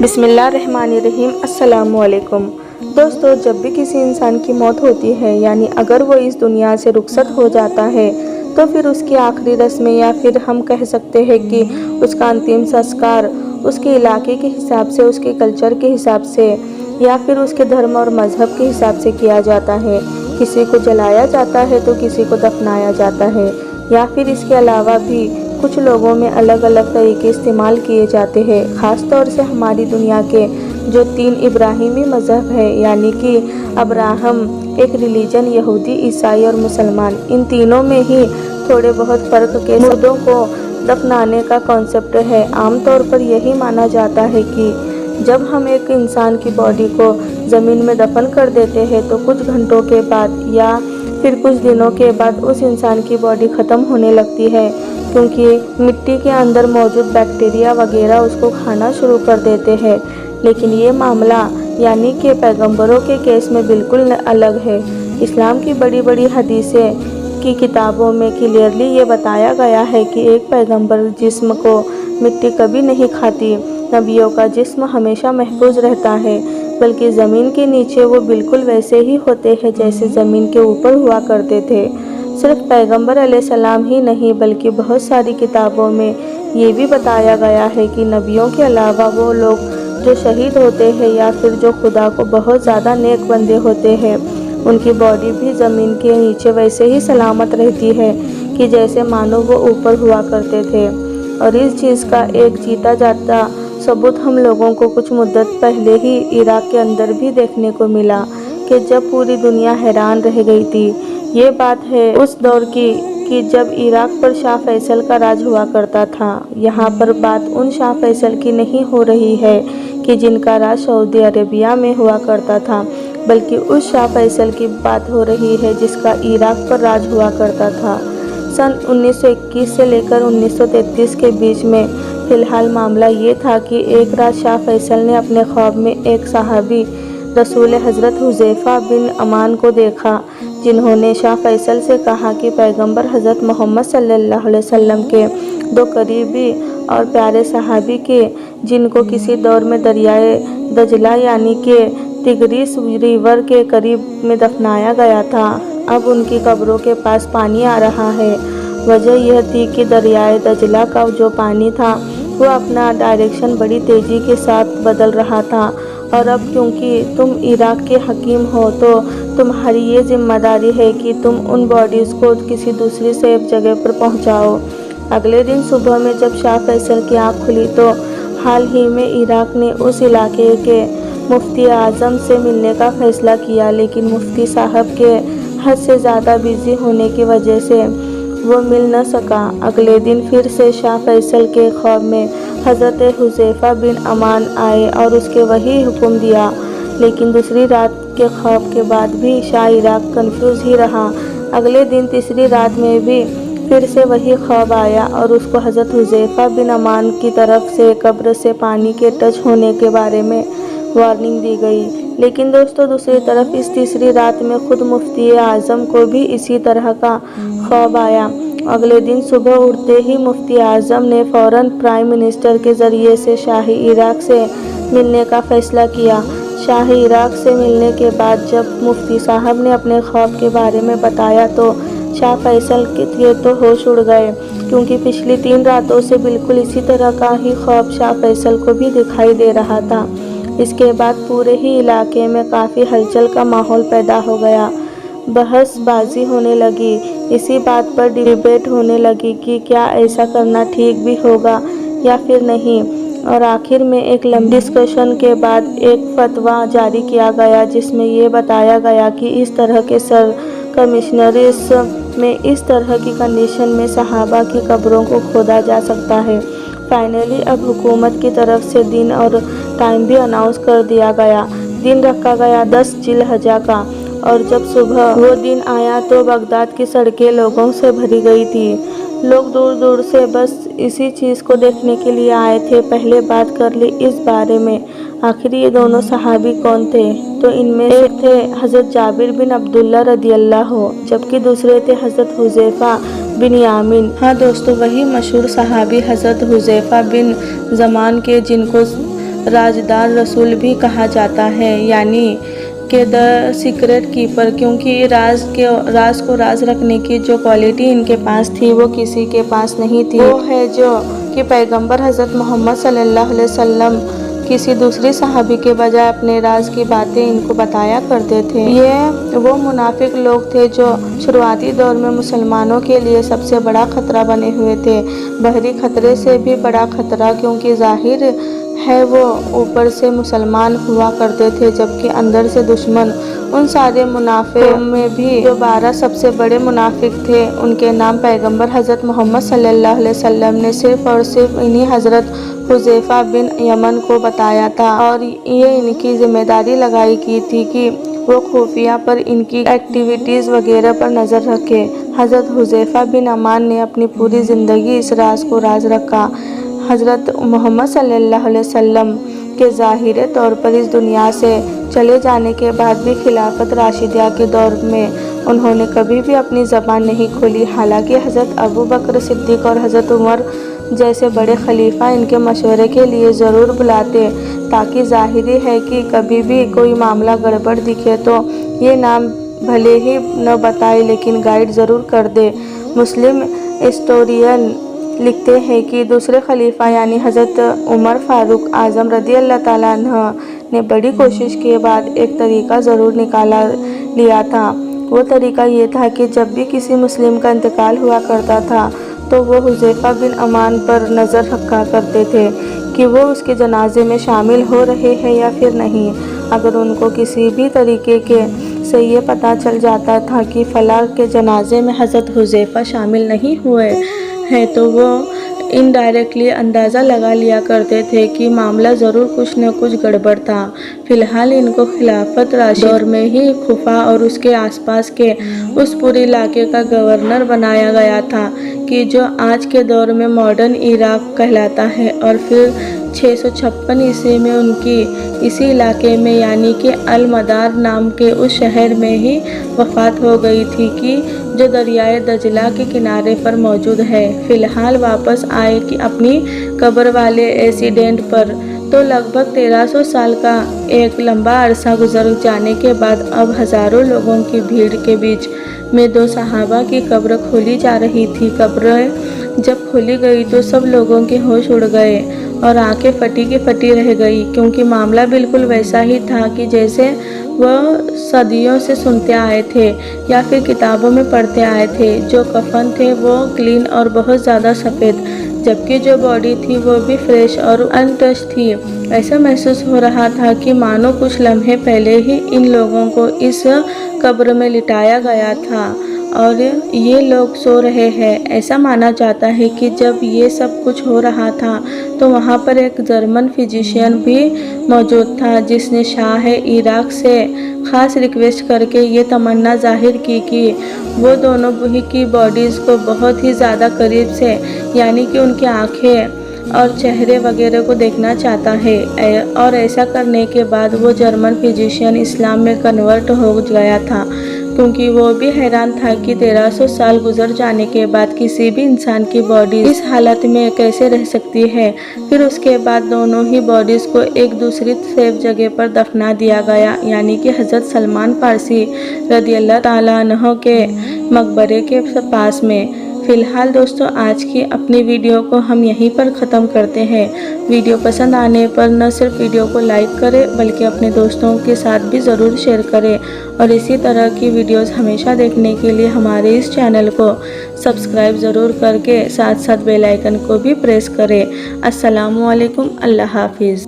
بسم اللہ الرحمن الرحیم۔ السلام علیکم دوستو، جب بھی کسی انسان کی موت ہوتی ہے، یعنی اگر وہ اس دنیا سے رخصت ہو جاتا ہے، تو پھر اس کی آخری رسمیں یا پھر ہم کہہ سکتے ہیں کہ اس کا انتم سنسکار اس کے علاقے کے حساب سے، اس کے کلچر کے حساب سے یا پھر اس کے دھرم اور مذہب کے حساب سے کیا جاتا ہے۔ کسی کو جلایا جاتا ہے تو کسی کو دفنایا جاتا ہے، یا پھر اس کے علاوہ بھی کچھ لوگوں میں الگ الگ طریقے استعمال کیے جاتے ہیں۔ خاص طور سے ہماری دنیا کے جو 3 ابراہیمی مذہب ہیں، یعنی کہ ابراہم، ایک ریلیجن، یہودی، عیسائی اور مسلمان، ان تینوں میں ہی تھوڑے بہت فرق کے مردوں کو دفنانے کا کانسیپٹ ہے۔ عام طور پر یہی مانا جاتا ہے کہ جب ہم ایک انسان کی باڈی کو زمین میں دفن کر دیتے ہیں تو کچھ گھنٹوں کے بعد یا پھر کچھ دنوں کے بعد اس انسان کی باڈی ختم ہونے لگتی ہے، کیونکہ مٹی کے اندر موجود بیکٹیریا وغیرہ اس کو کھانا شروع کر دیتے ہیں۔ لیکن یہ معاملہ یعنی کہ پیغمبروں کے کیس میں بالکل الگ ہے۔ اسلام کی بڑی بڑی حدیثیں کی کتابوں میں کلیئرلی یہ بتایا گیا ہے کہ ایک پیغمبر جسم کو مٹی کبھی نہیں کھاتی، نبیوں کا جسم ہمیشہ محفوظ رہتا ہے، بلکہ زمین کے نیچے وہ بالکل ویسے ہی ہوتے ہیں جیسے زمین کے اوپر ہوا کرتے تھے۔ صرف پیغمبر علیہ السلام ہی نہیں بلکہ بہت ساری کتابوں میں یہ بھی بتایا گیا ہے کہ نبیوں کے علاوہ وہ لوگ جو شہید ہوتے ہیں یا پھر جو خدا کو بہت زیادہ نیک بندے ہوتے ہیں، ان کی باڈی بھی زمین کے نیچے ویسے ہی سلامت رہتی ہے کہ جیسے مانو وہ اوپر ہوا کرتے تھے۔ اور اس چیز کا ایک جیتا جاتا ثبوت ہم لوگوں کو کچھ مدت پہلے ہی عراق کے اندر بھی دیکھنے کو ملا کہ جب پوری دنیا حیران رہ گئی تھی۔ یہ بات ہے اس دور کی کہ جب عراق پر شاہ فیصل کا راج ہوا کرتا تھا۔ یہاں پر بات ان شاہ فیصل کی نہیں ہو رہی ہے کہ جن کا راج سعودی عربیہ میں ہوا کرتا تھا، بلکہ اس شاہ فیصل کی بات ہو رہی ہے جس کا عراق پر راج ہوا کرتا تھا۔ سن 1921 سے لے کر 1933 کے بیچ میں فی الحال معاملہ یہ تھا کہ ایک رات شاہ فیصل نے اپنے خواب میں ایک صحابی رسول حضرت حذیفہ بن یمان کو دیکھا، جنہوں نے شاہ فیصل سے کہا کہ پیغمبر حضرت محمد صلی اللہ علیہ وسلم کے 2 قریبی اور پیارے صحابی کے، جن کو کسی دور میں دریائے دجلہ یعنی کہ تگریس ریور کے قریب میں دفنایا گیا تھا، اب ان کی قبروں کے پاس پانی آ رہا ہے۔ وجہ یہ تھی کہ دریائے دجلہ کا جو پانی تھا وہ اپنا ڈائریکشن بڑی تیزی کے ساتھ بدل رہا تھا، اور اب کیونکہ تم عراق کے حکیم ہو تو تمہاری یہ ذمہ داری ہے کہ تم ان باڈیز کو کسی دوسری سیف جگہ پر پہنچاؤ۔ اگلے دن صبح میں جب شاہ فیصل کی آنکھ کھلی تو حال ہی میں عراق نے اس علاقے کے مفتی اعظم سے ملنے کا فیصلہ کیا، لیکن مفتی صاحب کے حد سے زیادہ بزی ہونے کی وجہ سے وہ مل نہ سکا۔ اگلے دن پھر سے شاہ فیصل کے خواب میں حضرت حذیفہ بن یمان آئے اور اس کے وہی حکم دیا، لیکن دوسری رات کے خواب کے بعد بھی شاہ عراق کنفیوز ہی رہا۔ اگلے دن تیسری رات میں بھی پھر سے وہی خواب آیا اور اس کو حضرت حذیفہ بن یمان کی طرف سے قبر سے پانی کے ٹچ ہونے کے بارے میں وارننگ دی گئی۔ لیکن دوستو دوسری طرف اس تیسری رات میں خود مفتی اعظم کو بھی اسی طرح کا خواب آیا۔ اگلے دن صبح اٹھتے ہی مفتی اعظم نے فوراً پرائم منسٹر کے ذریعے سے شاہ عراق سے ملنے کا فیصلہ کیا۔ شاہ عراق سے ملنے کے بعد جب مفتی صاحب نے اپنے خواب کے بارے میں بتایا تو شاہ فیصل کے تو ہوش اڑ گئے، کیونکہ پچھلی 3 راتوں سے بالکل اسی طرح کا ہی خواب شاہ فیصل کو بھی دکھائی دے رہا تھا۔ اس کے بعد پورے ہی علاقے میں کافی ہلچل کا ماحول پیدا ہو گیا، بحث بازی ہونے لگی، اسی بات پر ڈیبیٹ ہونے لگی کہ کیا ایسا کرنا ٹھیک بھی ہوگا یا پھر نہیں، اور آخر میں ایک لمبی ڈسکشن کے بعد ایک فتویٰ جاری کیا گیا جس میں یہ بتایا گیا کہ اس طرح کے سرکمسٹنسز میں اس طرح کی کنڈیشن میں صحابہ کی قبروں کو کھودا جا سکتا ہے۔ فائنلی اب حکومت کی طرف سے دن اور ٹائم بھی اناؤنس کر دیا گیا۔ دن رکھا گیا 10 ذی الحجہ کا، اور جب صبح وہ دن آیا تو بغداد کی سڑکیں لوگوں سے بھری گئی تھی۔ لوگ دور دور سے بس اسی چیز کو دیکھنے کے لیے آئے تھے۔ پہلے بات کر لی اس بارے میں آخر یہ دونوں صحابی کون تھے، تو ان میں ایک تھے حضرت جابر بن عبداللہ رضی اللہ عنہ، جبکہ دوسرے تھے حضرت حذیفہ بن یمان۔ ہاں دوستو، وہی مشہور صحابی حضرت حذیفہ بن یمان کے، جن کو رازدار رسول بھی کہا جاتا ہے، یعنی کہ دا سیکرٹ کیپر، کیونکہ راز کو راز رکھنے کی جو کوالٹی ان کے پاس تھی وہ کسی کے پاس نہیں تھی۔ وہ ہے جو کہ پیغمبر حضرت محمد صلی اللہ علیہ وسلم کسی دوسری صحابی کے بجائے اپنے راز کی باتیں ان کو بتایا کرتے تھے۔ یہ وہ منافق لوگ تھے جو شروعاتی دور میں مسلمانوں کے لیے سب سے بڑا خطرہ بنے ہوئے تھے، باہری خطرے سے بھی بڑا خطرہ، کیونکہ ظاہر ہے وہ اوپر سے مسلمان ہوا کرتے تھے جبکہ اندر سے دشمن۔ ان سارے منافقوں میں بھی جو 12 سب سے بڑے منافق تھے ان کے نام پیغمبر حضرت محمد صلی اللہ علیہ وسلم نے صرف اور صرف انہی حضرت حذیفہ بن یمان کو بتایا تھا، اور یہ ان کی ذمہ داری لگائی کی تھی کہ وہ خفیہ پر ان کی ایکٹیویٹیز وغیرہ پر نظر رکھے۔ حضرت حذیفہ بن یمان نے اپنی پوری زندگی اس راز کو راز رکھا۔ حضرت محمد صلی اللہ علیہ وسلم کے ظاہری طور پر اس دنیا سے چلے جانے کے بعد بھی خلافت راشدہ کے دور میں انہوں نے کبھی بھی اپنی زبان نہیں کھولی، حالانکہ حضرت ابوبکر صدیق اور حضرت عمر جیسے بڑے خلیفہ ان کے مشورے کے لیے ضرور بلاتے، تاکہ ظاہری ہے کہ کبھی بھی کوئی معاملہ گڑبڑ دکھے تو یہ نام بھلے ہی نہ بتائے لیکن گائیڈ ضرور کر دے۔ مسلم ہسٹورین لکھتے ہیں کہ دوسرے خلیفہ یعنی حضرت عمر فاروق اعظم رضی اللہ تعالیٰ عنہ نے بڑی کوشش کے بعد ایک طریقہ ضرور نکال لیا تھا۔ وہ طریقہ یہ تھا کہ جب بھی کسی مسلم کا انتقال ہوا کرتا تھا تو وہ حذیفہ بن یمان پر نظر رکھا کرتے تھے کہ وہ اس کے جنازے میں شامل ہو رہے ہیں یا پھر نہیں۔ اگر ان کو کسی بھی طریقے سے یہ پتہ چل جاتا تھا کہ فلاں کے جنازے میں حضرت حذیفہ شامل نہیں ہوئے ہیں تو وہ انڈائریکٹلی اندازہ لگا لیا کرتے تھے کہ معاملہ ضرور کچھ نہ کچھ گڑبڑ تھا۔ فی الحال ان کو خلافت راشدہ دور میں ہی کوفہ اور اس کے آس پاس کے اس پورے علاقے کا گورنر بنایا گیا تھا کہ جو آج کے دور میں ماڈرن عراق کہلاتا ہے، اور پھر 656 عیسوی میں ان کی اسی علاقے میں یعنی کہ المدار نام کے اس شہر میں ہی وفات ہو گئی تھی کہ جو دریائے دجلہ کے کنارے پر موجود ہے۔ فی الحال واپس آئے کہ اپنی قبر والے ایکسیڈنٹ پر، تو لگ بھگ 1300 سال کا ایک لمبا عرصہ گزر جانے کے بعد اب ہزاروں لوگوں کی بھیڑ کے بیچ میں 2 صحابہ کی قبر کھولی جا رہی تھی۔ قبریں جب کھولی گئی تو سب لوگوں کے ہوش اڑ گئے اور آنکھیں پھٹی کی پھٹی رہ گئی، کیونکہ معاملہ بالکل ویسا ہی تھا کہ جیسے وہ صدیوں سے سنتے آئے تھے یا پھر کتابوں میں پڑھتے آئے تھے۔ جو کفن تھے وہ کلین اور بہت زیادہ سفید، جبکہ جو باڈی تھی وہ بھی فریش اور انٹچ تھی۔ ایسا محسوس ہو رہا تھا کہ مانو کچھ لمحے پہلے ہی ان لوگوں کو اس قبر میں لٹایا گیا تھا اور یہ لوگ سو رہے ہیں۔ ایسا مانا جاتا ہے کہ جب یہ سب کچھ ہو رہا تھا تو وہاں پر ایک جرمن فزیشین بھی موجود تھا جس نے شاہ عراق سے خاص ریکویسٹ کر کے یہ تمنا ظاہر کی کہ وہ دونوں کی باڈیز کو بہت ہی زیادہ قریب سے یعنی کہ ان کی آنکھیں اور چہرے وغیرہ کو دیکھنا چاہتا ہے، اور ایسا کرنے کے بعد وہ جرمن فزیشین اسلام میں کنورٹ ہو گیا تھا، کیونکہ وہ بھی حیران تھا کہ 1300 سال گزر جانے کے بعد کسی بھی انسان کی باڈی اس حالت میں کیسے رہ سکتی ہے۔ پھر اس کے بعد دونوں ہی باڈیز کو ایک دوسری سیف جگہ پر دفنا دیا گیا، یعنی کہ حضرت سلمان فارسی رضی اللہ تعالیٰ عنہ کے مقبرے کے پاس میں۔ فی الحال دوستو آج کی اپنی ویڈیو کو ہم یہیں پر ختم کرتے ہیں۔ ویڈیو پسند آنے پر نہ صرف ویڈیو کو لائک کریں بلکہ اپنے دوستوں کے ساتھ بھی ضرور شیئر کریں، اور اسی طرح کی ویڈیوز ہمیشہ دیکھنے کے لیے ہمارے اس چینل کو سبسکرائب ضرور کر کے ساتھ ساتھ بیل آئیکن کو بھی پریس کریں۔ السلام علیکم، اللہ حافظ۔